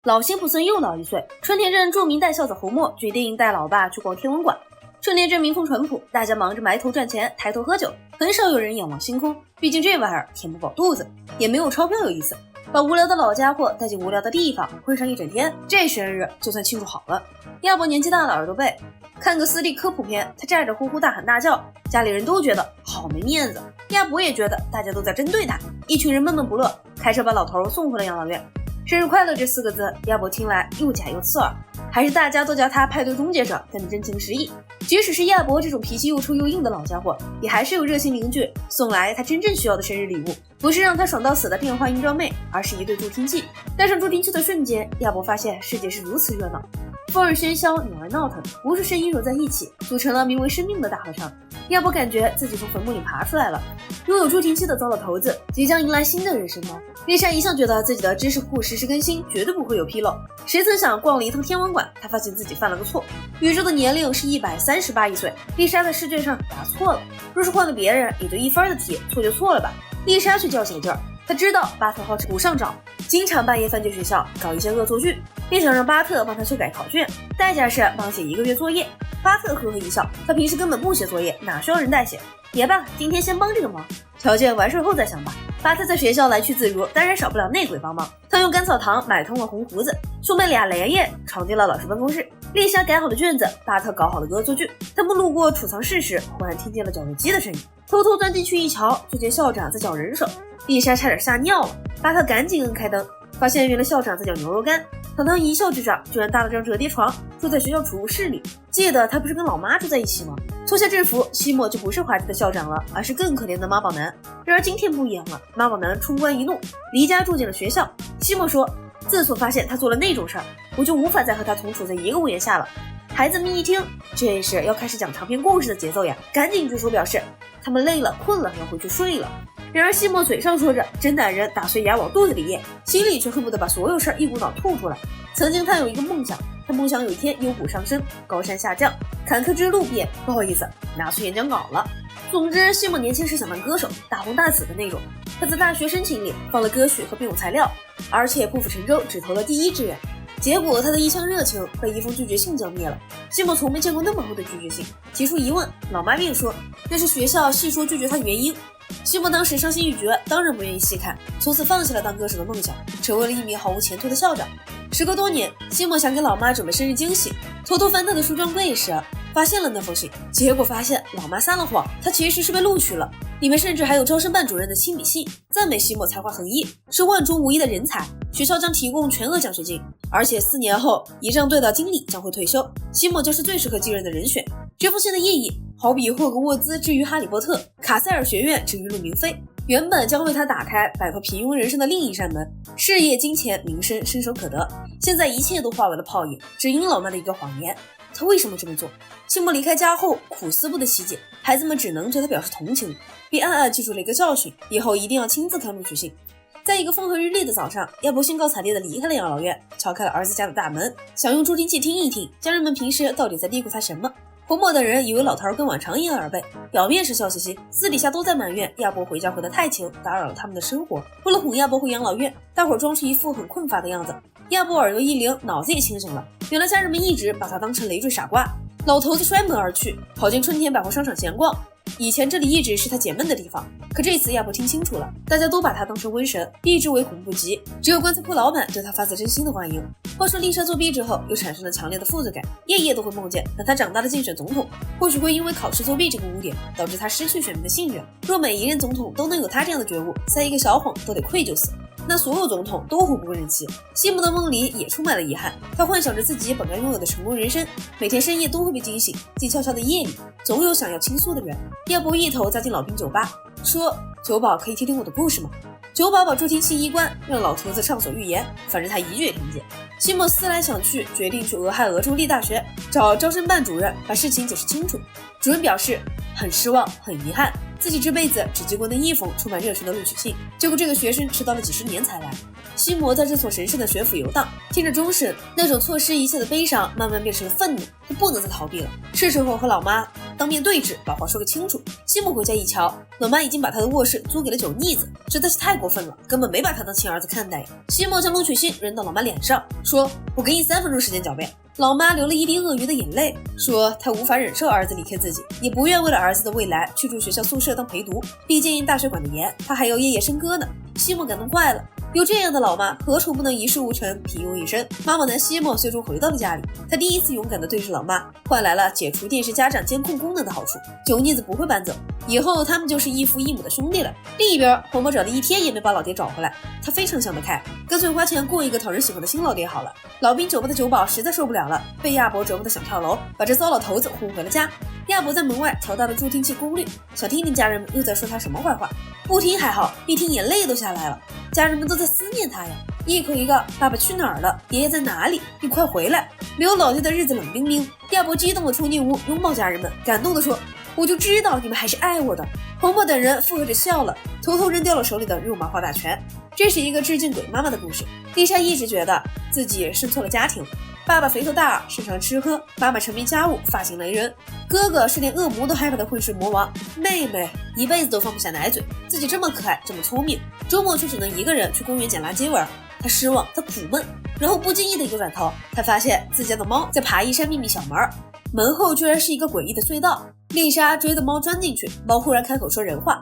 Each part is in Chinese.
老辛普森又老1岁，春田镇著名带孝子侯默决定带老爸去逛天文馆。春田镇民风淳朴，大家忙着埋头赚钱，抬头喝酒，很少有人仰望星空，毕竟这玩意儿填不饱肚子，也没有钞票有意思。把无聊的老家伙带进无聊的地方，混上一整天，这生日就算庆祝好了。亚伯年纪大了，耳朵背，看个私立科普片，他咋咋呼呼大喊大叫，家里人都觉得好没面子。亚伯也觉得大家都在针对他，一群人闷闷不乐，开车把老头送回了养老院。生日快乐这4个字，亚伯听来又假又刺耳，还是大家都叫他派对终结者更真情实意。即使是亚伯这种脾气又臭又硬的老家伙，也还是有热心邻居送来他真正需要的生日礼物，不是让他爽到死的变化音装妹，而是一对助听器。戴上助听器的瞬间，亚伯发现世界是如此热闹，风儿喧嚣，鸟儿闹腾，无数声音揉在一起，组成了名为生命的大合唱。亚伯感觉自己从坟墓里爬出来了。拥有助听器的糟老头子即将迎来新的人生吗？丽莎一向觉得自己的知识库实时更新，绝对不会有纰漏。谁曾想逛了一趟天文馆，她发现自己犯了个错。宇宙的年龄是138亿岁，丽莎在试卷上答错了。若是换了别人，也就1分的题，错就错了吧。丽莎却较起了劲儿，她知道巴特好吃不上找，经常半夜翻进学校搞一些恶作剧，并想让巴特帮他修改考卷，代价是帮写1个月作业。巴特呵呵一笑，他平时根本不写作业，哪需要人代写？也罢，今天先帮这个忙，条件完事后再想吧。巴特在学校来去自如，当然少不了内鬼帮忙。他用甘草糖买通了红胡子，兄妹俩连夜闯进了老师办公室。丽莎改好了卷子，巴特搞好了恶作剧。他们路过储藏室时，忽然听见了绞肉机的声音，偷偷钻进去一瞧，就见校长在绞人手。丽莎差点吓尿了，巴特赶紧摁开灯，发现原来校长在绞牛肉干。堂堂一校之长，居然搭了张折叠床，住在学校储物室里。记得他不是跟老妈住在一起吗？脱下制服，西莫就不是滑稽的校长了，而是更可怜的妈宝男。然而今天不一样了，妈宝男冲冠一怒，离家住进了学校。西莫说，自从发现他做了那种事儿，我就无法再和他同处在一个屋檐下了。孩子们一听，这是要开始讲长篇故事的节奏呀，赶紧举手表示他们累了困了，要回去睡了。然而西莫嘴上说着真男人打碎牙往肚子里咽，心里却恨不得把所有事儿一股脑吐出来。曾经他有一个梦想，他梦想有一天幽谷上升，高山下降，坎坷之路边不好意思拿出演讲稿了。总之西莫年轻时想当歌手，大红大紫的那种。他在大学申请里放了歌曲和备用材料，而且破釜沉舟只投了第1志愿。结果他的一腔热情被一封拒绝信浇灭了。西莫从没见过那么厚的拒绝信，提出疑问，老妈便说那是学校细说拒绝他原因。西莫当时伤心欲绝，当然不愿意细看，从此放弃了当歌手的梦想，成为了一名毫无前途的校长。时隔多年，西莫想给老妈准备生日惊喜，偷偷翻她的梳妆柜时，发现了那封信。结果发现老妈撒了谎，她其实是被录取了，里面甚至还有招生办主任的亲笔信，赞美西莫才华横溢，是万中无一的人才，学校将提供全额奖学金，而且4年后仪仗队的经理将会退休，西莫将是最适合继任的人选。这封信的意义好比霍格沃兹之于哈利波特，卡塞尔学院之于陆明飞，原本将为他打开摆脱平庸人生的另一扇门，事业、金钱、名声伸手可得，现在一切都化为了泡影，只因老妈的一个谎言。他为什么这么做？西莫离开家后苦思不得其解，孩子们只能对他表示同情，并暗暗记住了一个教训，以后一定要亲自看录取信。在一个风和日丽的早上，亚伯兴高采烈地离开了养老院，敲开了儿子家的大门，想用助听器听一听家人们平时到底在嘀咕他什么。侯默等人以为老头跟往常一样耳背，表面是笑嘻嘻，私底下都在埋怨亚伯回家回得太勤，打扰了他们的生活。为了哄亚伯回养老院，大伙儿装出一副很困乏的样子。亚伯耳朵一灵，脑子也清醒了，原来家人们一直把他当成累赘傻瓜。老头子摔门而去，跑进春田百货商场闲逛。以前这里一直是他解闷的地方，可这次亚伯听清楚了，大家都把他当成瘟神，避之唯恐不及，只有棺材铺老板对他发自真心的欢迎。话说丽莎作弊之后又产生了强烈的负罪感，夜夜都会梦见等他长大的竞选总统，或许会因为考试作弊这个污点导致他失去选民的信任。若每一任总统都能有他这样的觉悟，撒一个小谎都得愧疚死，那所有总统都会不人气。西姆的梦里也充满了遗憾，他幻想着自己本该拥有的成功人生，每天深夜都会被惊醒，静悄悄的夜里总有想要倾诉的人。亚伯一头扎进老兵酒吧，说酒保可以听听我的故事吗？酒保把助听器一关，让老头子畅所欲言，反正他一句也听不见。西莫思来想去，决定去俄亥俄州立大学找招生办主任把事情解释清楚。主任表示很失望，很遗憾，自己这辈子只寄过那一封充满热忱的录取信，结果这个学生迟到了几十年才来。西摩在这所神圣的学府游荡，听着钟声，那种错失一切的悲伤慢慢变成了愤怒，他不能再逃避了，是时候和老妈当面对质，把话说个清楚。西姆回家一瞧，老妈已经把他的卧室租给了酒腻子，实在是太过分了，根本没把他当亲儿子看待呀。西姆将录取信扔到老妈脸上，说：“我给你3分钟时间狡辩。”老妈流了一滴鳄鱼的眼泪，说她无法忍受儿子离开自己，也不愿为了儿子的未来去住学校宿舍当陪读，毕竟大学管得严，她还要夜夜笙歌呢。西姆感动坏了，有这样的老妈，何愁不能一事无成，平庸一生？妈妈男西姆最终回到了家里，他第一次勇敢地对视老妈，换来了解除电视家长监控功能的好处。酒腻子不会搬走，以后他们就是异父异母的兄弟了。另一边，黄渤找了1天也没把老爹找回来，他非常想得开，干脆花钱雇一个讨人喜欢的新老爹好了。老兵酒吧的酒保实在受不了了，被亚伯折磨得想跳楼，把这糟老头子轰回了家。亚伯在门外调大了助听器功率，想听听家人们又在说他什么坏话。不听还好，一听眼泪都下来了。家人们都在思念他呀，一口一个爸爸去哪儿了，爷爷在哪里，你快回来。没有老爹的日子冷冰冰。亚伯激动地冲进屋拥抱家人们，感动地说：“我就知道你们还是爱我的。”黄渤等人附和着笑了，偷偷扔掉了手里的肉麻画大全。这是一个致敬鬼妈妈的故事。丽莎一直觉得自己生错了家庭，爸爸肥头大耳，擅长吃喝；妈妈沉迷家务，发型雷人；哥哥是连恶魔都害怕的混世魔王；妹妹一辈子都放不下奶嘴，自己这么可爱，这么聪明，周末却只能一个人去公园捡垃圾玩。她失望，她苦闷，然后不经意的一个转头，她发现自家的猫在爬一扇秘密小门，门后居然是一个诡异的隧道。丽莎追着猫钻进去，猫忽然开口说人话。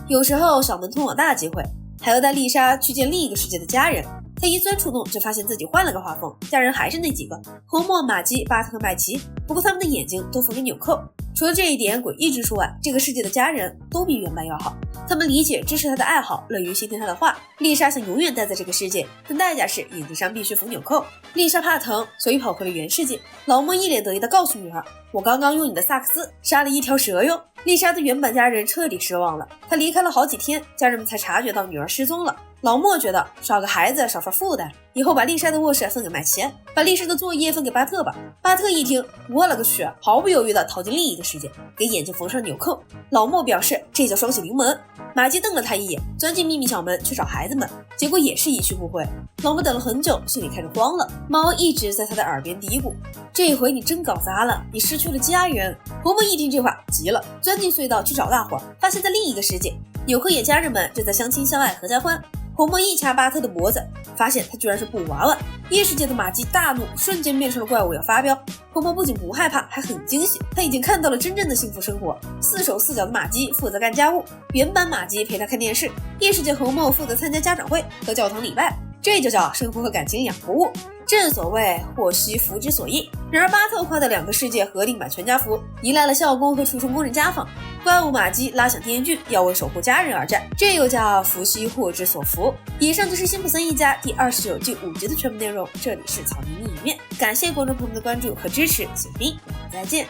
有时候小门通往大机会，还要带丽莎去见另一个世界的家人。他一钻出洞，就发现自己换了个画风，家人还是那几个：红墨、马基、巴特和麦奇，不过他们的眼睛都缝着纽扣。除了这一点诡异之处外，这个世界的家人都比原版要好，他们理解支持他的爱好，乐于倾听他的话。丽莎想永远待在这个世界，但代价是眼睛上必须缝纽扣。丽莎怕疼，所以跑回了原世界。老莫一脸得意地告诉女儿：“我刚刚用你的萨克斯杀了一条蛇哟。”丽莎的原版家人彻底失望了，她离开了好几天，家人们才察觉到女儿失踪了。老莫觉得少个孩子少份负担，以后把丽莎的卧室分给麦奇，把丽莎的作业分给巴特吧。巴特一听，我勒个去，毫不犹豫地逃进另一个世界，给眼睛缝上纽扣。老莫表示这叫双喜临门。马基瞪了他一眼，钻进秘密小门去找孩子们，结果也是一去不回。老莫等了很久，心里开始慌了。猫一直在他的耳边嘀咕：“这回你真搞砸了，你失去了家人。”红莫一听这话急了，钻进隧道去找大伙，发现在另一个世界，纽克野家人们正在相亲相爱合家欢。红莫一掐巴特的脖子，发现他居然是布娃娃。异世界的马基大怒，瞬间变成了怪物要发飙。红莫不仅不害怕，还很惊喜，他已经看到了真正的幸福生活。4手4脚的马基负责干家务，原版马基陪他看电视，异世界红莫负责参加家长会和教堂礼拜，这就叫生活和感情两不误。正所谓祸兮福之所依。然而巴特画的2个世界合订版全家福迎来了校工和除虫工人家访，怪物马基拉响电锯，要为守护家人而战，这又叫福兮祸之所伏。以上就是辛普森一家第29季5集的全部内容。这里是草莓另一面，感谢观众朋友们的关注和支持，小兵，我们再见。